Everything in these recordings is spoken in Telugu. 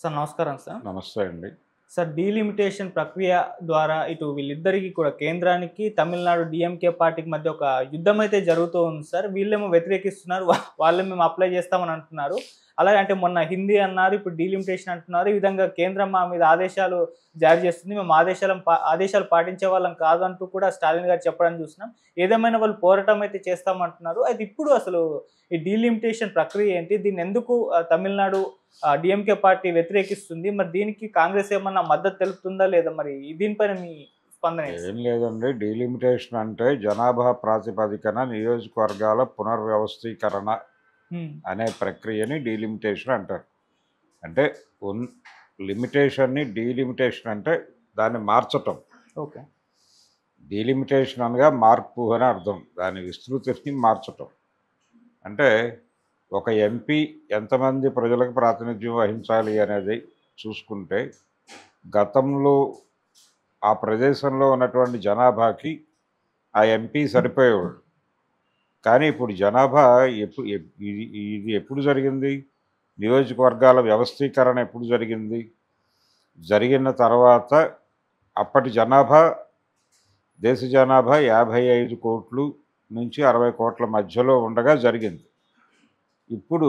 సార్ నమస్కారం సార్. నమస్తే అండి. సార్ డీలిమిటేషన్ ప్రక్రియ ద్వారా ఇటు వీళ్ళిద్దరికీ కూడా కేంద్రానికి, తమిళనాడు డీఎంకే పార్టీకి మధ్య ఒక యుద్ధమైతే జరుగుతూ ఉంది సార్. వీళ్ళేమో వ్యతిరేకిస్తున్నారు. వాళ్ళేమో మేము అప్లై చేస్తామని అంటున్నారు. అలాగే అంటే మొన్న హిందీ అన్నారు. ఇప్పుడు డీలిమిటేషన్ అంటున్నారు. ఈ విధంగా కేంద్రం మా మీద ఆదేశాలు జారీ చేస్తుంది. మేము ఆదేశాలు పాటించే వాళ్ళం కాదు అంటూ కూడా స్టాలిన్ గారు చెప్పడం చూస్తున్నాం. ఏదేమైనా వాళ్ళు పోరాటం అయితే చేస్తామంటున్నారు. అయితే ఇప్పుడు అసలు ఈ డీలిమిటేషన్ ప్రక్రియ ఏంటి? దీన్ని ఎందుకు తమిళనాడు డీఎంకే పార్టీ వ్యతిరేకిస్తుంది? మరి దీనికి కాంగ్రెస్ ఏమన్నా మద్దతు తెలుపుతుందా లేదా? మరి దీనిపైన మీ స్పందన ఏంటి? ఏం లేదండి. డీలిమిటేషన్ అంటే జనాభా ప్రాతిపదికన నియోజకవర్గాల పునర్వ్యవస్థీకరణ హ్మ్. అనే ప్రక్రియని డీలిమిటేషన్ అంటారు. అంటే లిమిటేషన్ని డీలిమిటేషన్ అంటే దాన్ని మార్చటం. ఓకే. డీలిమిటేషన్ అనగా మార్పు అని అర్థం. దాని విస్తృతిని మార్చటం. అంటే ఒక ఎంపీ ఎంతమంది ప్రజలకు ప్రాతినిధ్యం వహించాలి అనేది చూసుకుంటే గతంలో ఆ ప్రదేశంలో ఉన్నటువంటి జనాభాకి ఆ ఎంపీ సరిపోయేవాడు. కానీ ఇప్పుడు జనాభా ఇది ఎప్పుడు జరిగింది? నియోజకవర్గాల వ్యవస్థీకరణ ఎప్పుడు జరిగింది? జరిగిన తర్వాత అప్పటి జనాభా దేశ జనాభా 55 కోట్లు నుంచి 60 కోట్ల మధ్యలో ఉండగా జరిగింది. ఇప్పుడు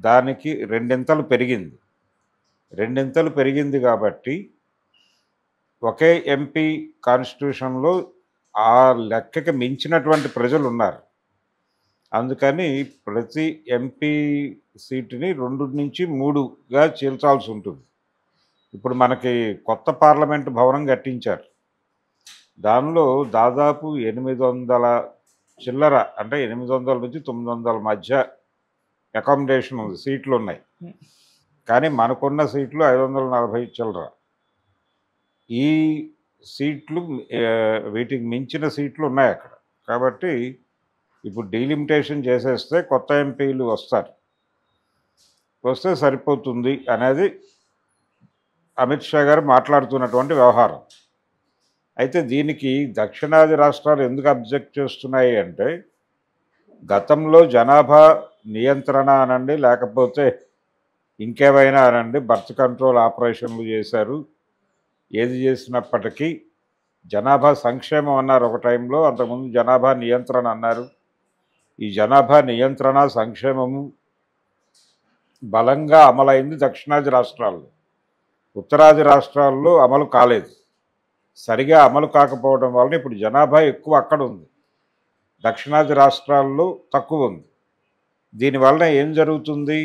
దానికి రెండింతలు పెరిగింది. రెండింతలు పెరిగింది కాబట్టి ఒకే ఎంపీ కాన్స్టిట్యూషన్లో ఆ లెక్కకి మించినటువంటి ప్రజలు ఉన్నారు. అందుకని ప్రతి ఎంపీ సీటుని 2 నుంచి 3గా చీల్చాల్సి ఉంటుంది. ఇప్పుడు మనకి కొత్త పార్లమెంటు భవనం కట్టించారు. దానిలో దాదాపు 800 చిల్లర, అంటే 800 నుంచి 900 మధ్య అకామిడేషన్ ఉంది, సీట్లు ఉన్నాయి. కానీ మనకున్న సీట్లు 540 చిల్లర. ఈ సీట్లు వీటికి మించిన సీట్లు ఉన్నాయి అక్కడ. కాబట్టి ఇప్పుడు డీలిమిటేషన్ చేసేస్తే కొత్త ఎంపీలు వస్తే సరిపోతుంది అనేది అమిత్ షా గారు మాట్లాడుతున్నటువంటి వ్యవహారం. అయితే దీనికి దక్షిణాది రాష్ట్రాలు ఎందుకు అబ్జెక్ట్ చేస్తున్నాయి అంటే, గతంలో జనాభా నియంత్రణ అనండి, లేకపోతే ఇంకేమైనా అనండి, బర్త్ కంట్రోల్ ఆపరేషన్లు చేశారు. ఏది చేసినప్పటికీ జనాభా సంక్షేమం అన్నారు ఒక టైంలో, అంతకుముందు జనాభా నియంత్రణ అన్నారు. ఈ జనాభా నియంత్రణ సంక్షేమము బలంగా అమలైంది దక్షిణాది రాష్ట్రాల్లో. ఉత్తరాది రాష్ట్రాల్లో అమలు కాలేదు. సరిగా అమలు కాకపోవడం వలన ఇప్పుడు జనాభా ఎక్కువ అక్కడ ఉంది, దక్షిణాది రాష్ట్రాల్లో తక్కువ ఉంది. దీనివలన ఏం జరుగుతుంది?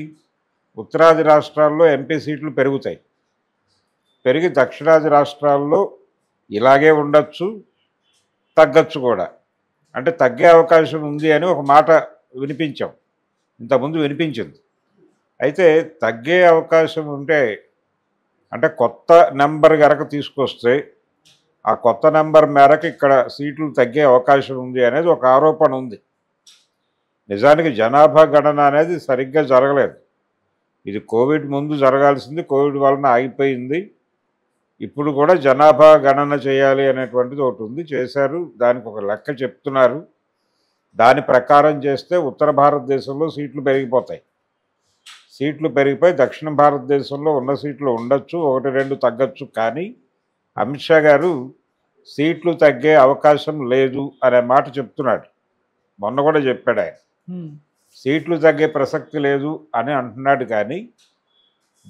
ఉత్తరాది రాష్ట్రాల్లో ఎంపీ సీట్లు పెరుగుతాయి. పెరిగి దక్షిణాది రాష్ట్రాల్లో ఇలాగే ఉండొచ్చు, తగ్గచ్చు కూడా. అంటే తగ్గే అవకాశం ఉంది అని ఒక మాట వినిపించాం, ఇంతకుముందు వినిపించింది. అయితే తగ్గే అవకాశం ఉంటే, అంటే కొత్త నెంబర్ గనక తీసుకొస్తే ఆ కొత్త నెంబర్ మేరకు ఇక్కడ సీట్లు తగ్గే అవకాశం ఉంది అనేది ఒక ఆరోపణ ఉంది. నిజానికి జనాభా గణన అనేది సరిగ్గా జరగలేదు. ఇది కోవిడ్ ముందు జరగాల్సింది, కోవిడ్ వలన ఆగిపోయింది. ఇప్పుడు కూడా జనాభా గణన చేయాలి అనేటువంటిది ఒకటి ఉంది, చేశారు. దానికి ఒక లెక్క చెప్తున్నారు. దాని ప్రకారం చేస్తే ఉత్తర భారతదేశంలో సీట్లు పెరిగిపోతాయి. సీట్లు పెరిగిపోయి దక్షిణ భారతదేశంలో ఉన్న సీట్లు ఉండొచ్చు, 1-2 తగ్గచ్చు. కానీ అమిత్ షా గారు సీట్లు తగ్గే అవకాశం లేదు అనే మాట చెప్తున్నాడు. మొన్న కూడా చెప్పాడు ఆయన, సీట్లు తగ్గే ప్రసక్తి లేదు అని అంటున్నాడు. కానీ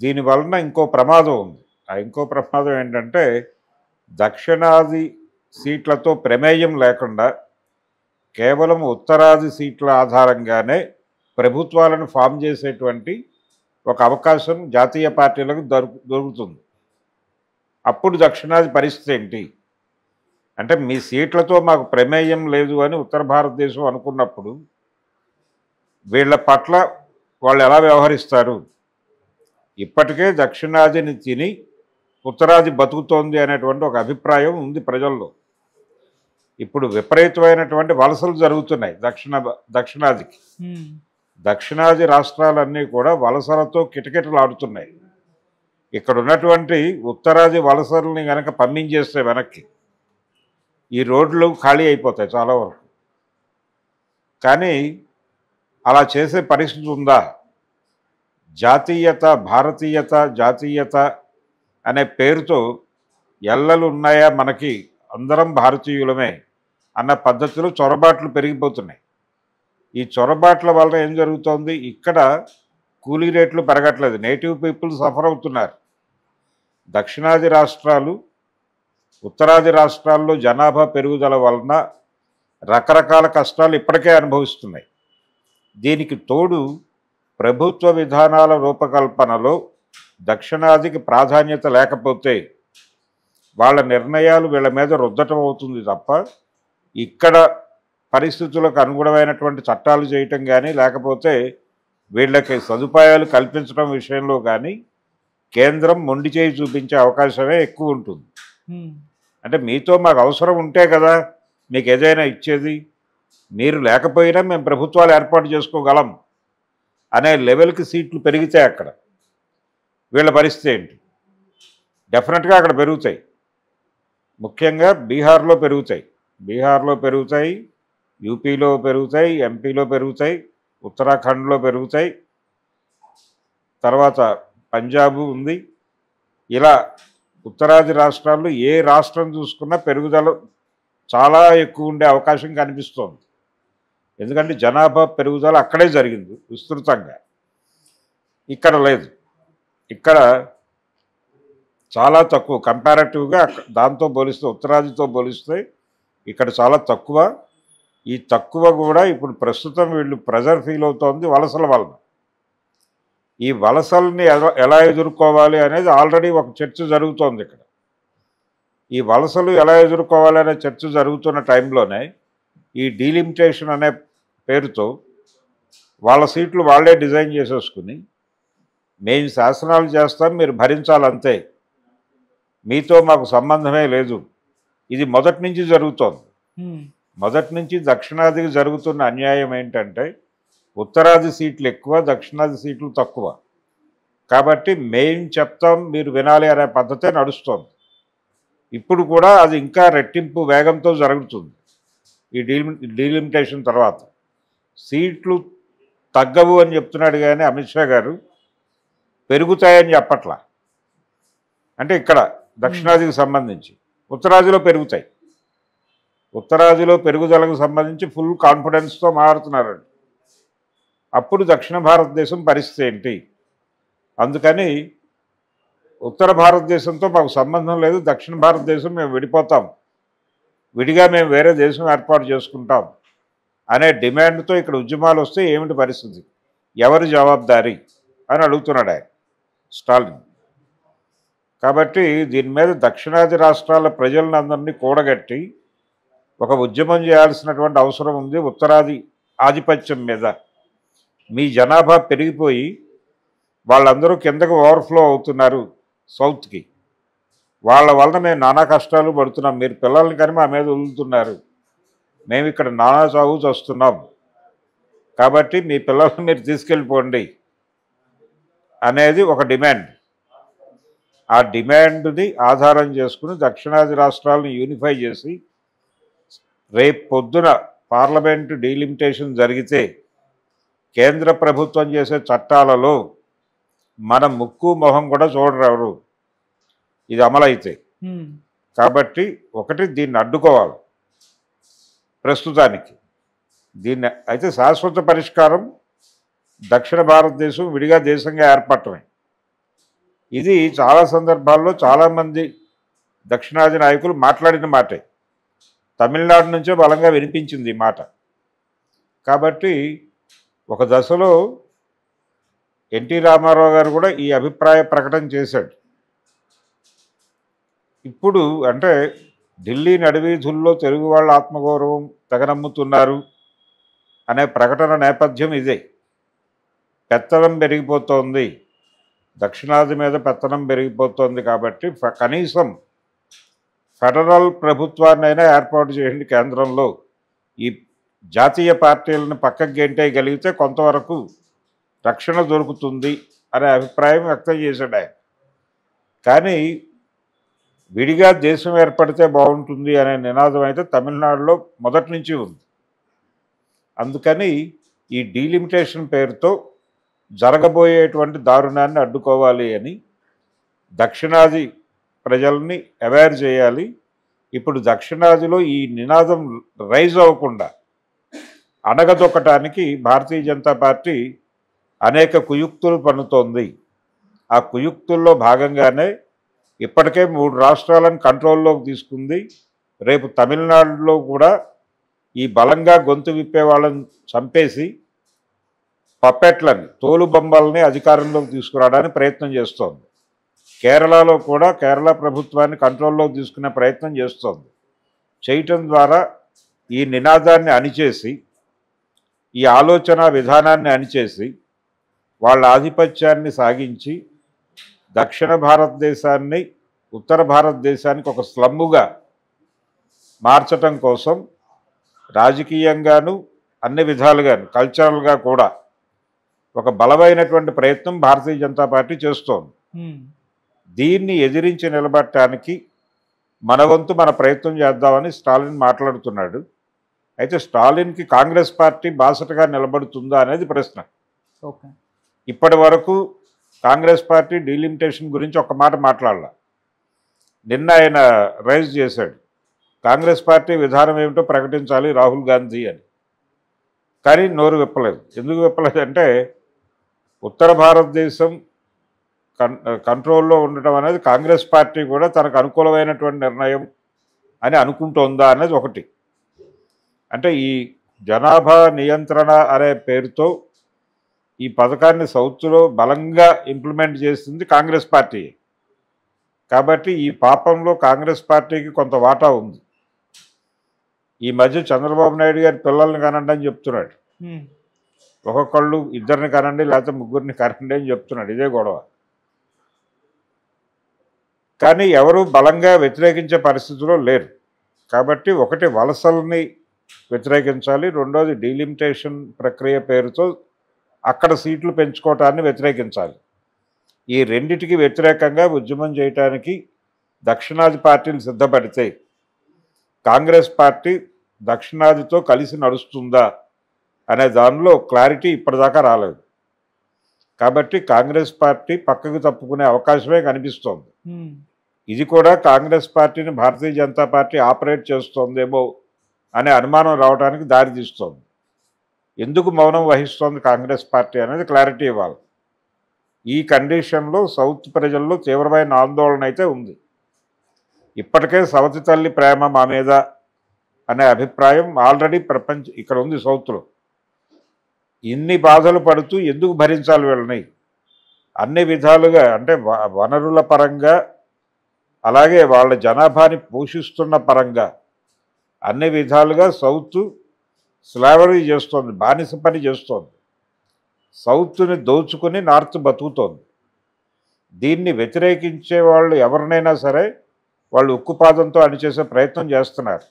దీనివలన ఇంకో ప్రమాదం ఉంది. ఆ ఇంకో ప్రమాదం ఏంటంటే, దక్షిణాది సీట్లతో ప్రమేయం లేకుండా కేవలం ఉత్తరాది సీట్ల ఆధారంగానే ప్రభుత్వాలను ఫామ్ చేసేటువంటి ఒక అవకాశం జాతీయ పార్టీలకు దొరుకుతుంది. అప్పుడు దక్షిణాది పరిస్థితి ఏంటి అంటే, మీ సీట్లతో మాకు ప్రమేయం లేదు అని ఉత్తర భారతదేశం అనుకున్నప్పుడు వీళ్ళ పట్ల వాళ్ళు ఎలా వ్యవహరిస్తారు? ఇప్పటికే దక్షిణాదిని తిని ఉత్తరాది బతుకుతోంది అనేటువంటి ఒక అభిప్రాయం ఉంది ప్రజల్లో. ఇప్పుడు విపరీతమైనటువంటి వలసలు జరుగుతున్నాయి దక్షిణాదికి. దక్షిణాది రాష్ట్రాలన్నీ కూడా వలసలతో కిటకిటలాడుతున్నాయి. ఇక్కడ ఉన్నటువంటి ఉత్తరాది వలసల్ని కనుక పంపించేస్తే వెనక్కి ఈ రోడ్లు ఖాళీ అయిపోతాయి చాలా వరకు. కానీ అలా చేసే పరిస్థితి ఉందా? జాతీయత, భారతీయత, జాతీయత అనే పేరుతో ఎల్లలు ఉన్నాయా మనకి, అందరం భారతీయులమే అన్న పద్ధతిలో చొరబాట్లు పెరిగిపోతున్నాయి. ఈ చొరబాట్ల వలన ఏం జరుగుతోంది, ఇక్కడ కూలీ రేట్లు పెరగట్లేదు, నేటివ్ పీపుల్ సఫర్ అవుతున్నారు. దక్షిణాది రాష్ట్రాలు, ఉత్తరాది రాష్ట్రాల్లో జనాభా పెరుగుదల వలన రకరకాల కష్టాలు ఇప్పటికే అనుభవిస్తున్నాయి. దీనికి తోడు ప్రభుత్వ విధానాల రూపకల్పనలో దక్షిణాదికి ప్రాధాన్యత లేకపోతే వాళ్ళ నిర్ణయాలు వీళ్ళ మీద రుద్దటం అవుతుంది తప్ప ఇక్కడ పరిస్థితులకు అనుగుణమైనటువంటి చట్టాలు చేయటం కానీ, లేకపోతే వీళ్ళకి సదుపాయాలు కల్పించడం విషయంలో కానీ కేంద్రం మొండి చేయి చూపించే అవకాశమే ఎక్కువ ఉంటుంది. అంటే మీతో మాకు అవసరం ఉంటే కదా మీకు ఏదైనా ఇచ్చేది, మీరు లేకపోయినా మేము ప్రభుత్వాలు ఏర్పాటు చేసుకోగలం అనే లెవెల్కి సీట్లు పెరిగితే అక్కడ వీళ్ళ పరిస్థితి ఏంటి? డెఫినెట్గా అక్కడ పెరుగుతాయి. ముఖ్యంగా బీహార్లో పెరుగుతాయి, యూపీలో పెరుగుతాయి, ఎంపీలో పెరుగుతాయి, ఉత్తరాఖండ్లో పెరుగుతాయి, తర్వాత పంజాబ్ ఉంది. ఇలా ఉత్తరాది రాష్ట్రాల్లో ఏ రాష్ట్రం చూసుకున్నా పెరుగుదల చాలా ఎక్కువ ఉండే అవకాశం కనిపిస్తోంది. ఎందుకంటే జనాభా పెరుగుదల అక్కడే జరిగింది విస్తృతంగా, ఇక్కడ లేదు. ఇక్కడ చాలా తక్కువ కంపారిటివ్గా, దాంతో పోలిస్తే ఉత్తరాదితో పోలిస్తే ఇక్కడ చాలా తక్కువ. ఈ తక్కువ కూడా ఇప్పుడు ప్రస్తుతం వీళ్ళు ప్రెజర్ ఫీల్ అవుతోంది వలసల వలన. ఈ వలసల్ని ఎలా ఎదుర్కోవాలి అనేది ఆల్రెడీ ఒక చర్చ జరుగుతోంది ఇక్కడ. ఈ వలసలు ఎలా ఎదుర్కోవాలి అనే చర్చ జరుగుతున్న టైంలోనే ఈ డీలిమిటేషన్ అనే పేరుతో వాళ్ళ సీట్లు వాళ్ళే డిజైన్ చేసేసుకుని మేము శాసనాలు చేస్తాం, మీరు భరించాలంతే, మీతో మాకు సంబంధమే లేదు. ఇది మొదటి నుంచి జరుగుతోంది. మొదటి నుంచి దక్షిణాదికి జరుగుతున్న అన్యాయం ఏంటంటే ఉత్తరాది సీట్లు ఎక్కువ, దక్షిణాది సీట్లు తక్కువ. కాబట్టి మేం చెప్తాం మీరు వినాలి అనే పద్ధతే నడుస్తోంది. ఇప్పుడు కూడా అది ఇంకా రెట్టింపు వేగంతో జరుగుతుంది. ఈ డీలిమిటేషన్ తర్వాత సీట్లు తగ్గవు అని చెప్తున్నాడు కానీ అమిత్ షా గారు పెరుగుతాయని చెప్పట్లా. అంటే ఇక్కడ దక్షిణాదికి సంబంధించి ఉత్తరాదిలో పెరుగుతాయి. ఉత్తరాదిలో పెరుగుదలకు సంబంధించి ఫుల్ కాన్ఫిడెన్స్తో మారుతున్నారండి. అప్పుడు దక్షిణ భారతదేశం పరిస్థితి ఏంటి? అందుకని ఉత్తర భారతదేశంతో మాకు సంబంధం లేదు, దక్షిణ భారతదేశం మేము విడిపోతాం, విడిగా మేము వేరే దేశం ఏర్పాటు చేసుకుంటాం అనే డిమాండ్తో ఇక్కడ ఉద్యమాలు వస్తే ఏమిటి పరిస్థితి, ఎవరు జవాబుదారీ అని అడుగుతున్నాడు ఆయన స్టాలిన్. కాబట్టి దీని మీద దక్షిణాది రాష్ట్రాల ప్రజలను అందరినీ కూడగట్టి ఒక ఉద్యమం చేయాల్సినటువంటి అవసరం ఉంది. ఉత్తరాది ఆధిపత్యం మీద మీ జనాభా పెరిగిపోయి వాళ్ళందరూ కిందకు ఓవర్ఫ్లో అవుతున్నారు సౌత్కి, వాళ్ళ వలన మేము నానా కష్టాలు పడుతున్నాం, మీరు పిల్లల్ని కానీ మా మీద వదులుతున్నారు, మేము ఇక్కడ నానా చావు వస్తున్నాం, కాబట్టి మీ పిల్లల్ని మీరు తీసుకెళ్ళిపోండి అనేది ఒక డిమాండ్. ఆ డిమాండ్ని ఆధారం చేసుకుని దక్షిణాది రాష్ట్రాలను యూనిఫై చేసి రేపు పొద్దున పార్లమెంటు డీలిమిటేషన్ జరిగితే కేంద్ర ప్రభుత్వం చేసే చట్టాలలో మన ముక్కు మొహం కూడా చూడరెవరు ఇది అమలైతే. కాబట్టి ఒకటి దీన్ని అడ్డుకోవాలి ప్రస్తుతానికి. దీన్ని అయితే శాశ్వత పరిష్కారం దక్షిణ భారతదేశం విడిగా దేశంగా ఏర్పడటమే. ఇది చాలా సందర్భాల్లో చాలామంది దక్షిణాది నాయకులు మాట్లాడిన మాటే. తమిళనాడు నుంచే బలంగా వినిపించింది ఈ మాట. కాబట్టి ఒక దశలో ఎన్టీ రామారావు గారు కూడా ఈ అభిప్రాయ ప్రకటన చేశాడు. ఇప్పుడు అంటే ఢిల్లీ నడివీధుల్లో తెలుగు వాళ్ళ ఆత్మగౌరవం తెగనమ్ముతున్నారు అనే ప్రకటన నేపథ్యం ఇదే. పెత్తనం పెరిగిపోతోంది, దక్షిణాది మీద పెత్తనం పెరిగిపోతోంది. కాబట్టి కనీసం ఫెడరల్ ప్రభుత్వాన్నైనా ఏర్పాటు చేయండి కేంద్రంలో, ఈ జాతీయ పార్టీలను పక్కకు గెంటేయగలిగితే కొంతవరకు రక్షణ దొరుకుతుంది అనే అభిప్రాయం వ్యక్తం చేశాడు ఆయన. కానీ విడిగా దేశం ఏర్పడితే బాగుంటుంది అనే నినాదం అయితే తమిళనాడులో మొదటి నుంచి ఉంది. అందుకని ఈ డీలిమిటేషన్ పేరుతో జరగబోయేటువంటి దారుణాన్ని అడ్డుకోవాలి అని దక్షిణాది ప్రజల్ని అవేర్ చేయాలి. ఇప్పుడు దక్షిణాదిలో ఈ నినాదం రైజ్ అవ్వకుండా అణగదొక్కటానికి భారతీయ జనతా పార్టీ అనేక కుయుక్తులు పన్నుతోంది. ఆ కుయుక్తుల్లో భాగంగానే ఇప్పటికే 3 రాష్ట్రాలను కంట్రోల్లోకి తీసుకుంది. రేపు తమిళనాడులో కూడా ఈ బలంగా గొంతు విప్పే వాళ్ళని చంపేసి పప్పెట్లని తోలుబొమ్మల్ని అధికారంలోకి తీసుకురావడానికి ప్రయత్నం చేస్తోంది. కేరళలో కూడా కేరళ ప్రభుత్వాన్ని కంట్రోల్లోకి తీసుకునే ప్రయత్నం చేస్తోంది. చేయటం ద్వారా ఈ నినాదాన్ని అణిచేసి, ఈ ఆలోచన విధానాన్ని అణిచేసి వాళ్ళ ఆధిపత్యాన్ని సాగించి దక్షిణ భారతదేశాన్ని ఉత్తర భారతదేశానికి ఒక స్లమ్ముగా మార్చటం కోసం రాజకీయంగాను అన్ని విధాలుగాను కల్చరల్గా కూడా ఒక బలమైనటువంటి ప్రయత్నం భారతీయ జనతా పార్టీ చేస్తోంది. దీన్ని ఎదిరించి నిలబడటానికి మన వంతు మన ప్రయత్నం చేద్దామని స్టాలిన్ మాట్లాడుతున్నాడు. అయితే స్టాలిన్కి కాంగ్రెస్ పార్టీ బాసటగా నిలబడుతుందా అనేది ప్రశ్న. ఇప్పటి వరకు కాంగ్రెస్ పార్టీ డీలిమిటేషన్ గురించి ఒక మాట మాట్లాడాల. నిన్న ఆయన రైజ్ చేశాడు, కాంగ్రెస్ పార్టీ విధానం ఏమిటో ప్రకటించాలి రాహుల్ గాంధీ అని. కానీ నోరు విప్పలేదు. ఎందుకు విప్పలేదంటే ఉత్తర భారతదేశం కంట్రోల్లో ఉండటం అనేది కాంగ్రెస్ పార్టీ కూడా తనకు అనుకూలమైనటువంటి నిర్ణయం అని అనుకుంటోందా అనేది ఒకటి. అంటే ఈ జనాభా నియంత్రణ అనే పేరుతో ఈ పథకాన్ని సౌత్లో బలంగా ఇంప్లిమెంట్ చేస్తుంది కాంగ్రెస్ పార్టీ. కాబట్టి ఈ పాపంలో కాంగ్రెస్ పార్టీకి కొంత వాటా ఉంది. ఈ మధ్య చంద్రబాబు నాయుడు గారి పిల్లల్ని కనండి అని చెప్తున్నాడు. ఒక్కొక్కళ్ళు 2 కనండి లేకపోతే 3 కనండి అని చెప్తున్నాడు. ఇదే గొడవ. కానీ ఎవరు బలంగా వ్యతిరేకించే పరిస్థితిలో లేరు. కాబట్టి ఒకటి వలసల్ని వ్యతిరేకించాలి, రెండోది డీలిమిటేషన్ ప్రక్రియ పేరుతో అక్కడ సీట్లు పెంచుకోవటాన్ని వ్యతిరేకించాలి. ఈ రెండిటికి వ్యతిరేకంగా ఉద్యమం చేయటానికి దక్షిణాది పార్టీలు సిద్ధపడితే కాంగ్రెస్ పార్టీ దక్షిణాదితో కలిసి నడుస్తుందా అనే దానిలో క్లారిటీ ఇప్పటిదాకా రాలేదు. కాబట్టి కాంగ్రెస్ పార్టీ పక్కకు తప్పుకునే అవకాశమే కనిపిస్తోంది. ఇది కూడా కాంగ్రెస్ పార్టీని భారతీయ జనతా పార్టీ ఆపరేట్ చేస్తోందేమో అనే అనుమానం రావడానికి దారితీస్తోంది. ఎందుకు మౌనం వహిస్తోంది కాంగ్రెస్ పార్టీ అనేది క్లారిటీ ఇవ్వాలి. ఈ కండిషన్లో సౌత్ ప్రజల్లో తీవ్రమైన ఆందోళన అయితే ఉంది. ఇప్పటికే సవతి తల్లి ప్రేమ మా మీద అనే అభిప్రాయం ఆల్రెడీ ఇక్కడ ఉంది సౌత్లో. ఇన్ని బాధలు పడుతూ ఎందుకు భరించాలి వీళ్ళని? అన్ని విధాలుగా అంటే వనరుల పరంగా అలాగే వాళ్ళ జనాభాని పోషిస్తున్న పరంగా అన్ని విధాలుగా సౌత్ స్లావరీ చేస్తోంది, బానిస పని చేస్తోంది. సౌత్ని దోచుకుని నార్త్ బతుకుతోంది. దీన్ని వ్యతిరేకించే వాళ్ళు ఎవరినైనా సరే వాళ్ళు ఉక్కుపాదంతో అణిచేసే ప్రయత్నం చేస్తున్నారు.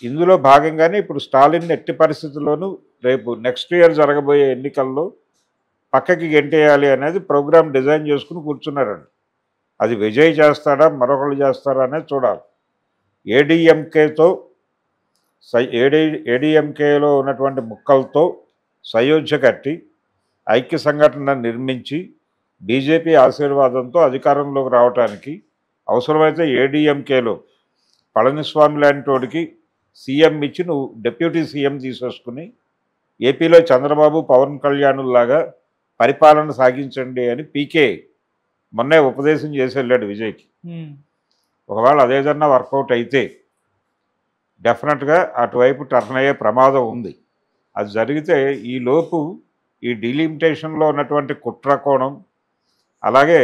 ఇందులో భాగంగానే ఇప్పుడు స్టాలిన్ ఎట్టి పరిస్థితుల్లోనూ రేపు నెక్స్ట్ ఇయర్ జరగబోయే ఎన్నికల్లో పక్కకి గెంటేయాలి అనేది ప్రోగ్రామ్ డిజైన్ చేసుకుని కూర్చున్నారండి. అది విజయ్ చేస్తాడా మరొకళ్ళు చేస్తారా అనేది చూడాలి. ఏడీఎంకేలో ఉన్నటువంటి ముక్కలతో సయోధ్య కట్టి ఐక్య సంఘటన నిర్మించి బీజేపీ ఆశీర్వాదంతో అధికారంలోకి రావడానికి అవసరమైతే ఏడీఎంకేలో పళనిస్వామి లాంటి వాడికి సీఎం ఇచ్చి నువ్వు డిప్యూటీ సీఎం తీసేసుకుని ఏపీలో చంద్రబాబు పవన్ కళ్యాణుల్లాగా పరిపాలన సాగించండి అని పీకే మొన్నే ఉపదేశం చేసి వెళ్ళాడు విజయ్కి. ఒకవేళ అదేదన్నా వర్కౌట్ అయితే డెఫినెట్గా అటువైపు టర్న్ అయ్యే ప్రమాదం ఉంది. అది జరిగితే ఈలోపు ఈ డీలిమిటేషన్లో ఉన్నటువంటి కుట్రకోణం అలాగే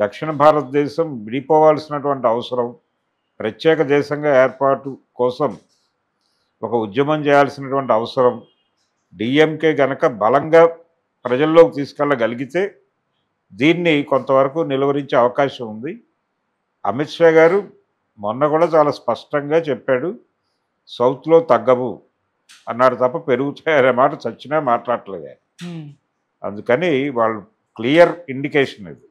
దక్షిణ భారతదేశం విడిపోవాల్సినటువంటి అవసరం, ప్రత్యేక దేశంగా ఏర్పాటు కోసం ఒక ఉద్యమం చేయాల్సినటువంటి అవసరం, డిఎంకే గనక బలంగా ప్రజల్లోకి తీసుకెళ్ళగలిగితే దీన్ని కొంతవరకు నిలువరించే అవకాశం ఉంది. అమిత్ షా గారు మొన్న కూడా చాలా స్పష్టంగా చెప్పాడు, సౌత్లో తగ్గవు అన్నాడు తప్ప పెరుగుతాయనే మాట చచ్చినా మాట్లాడట్లేదు. అందుకని వాళ్ళు క్లియర్ ఇండికేషన్ ఇది.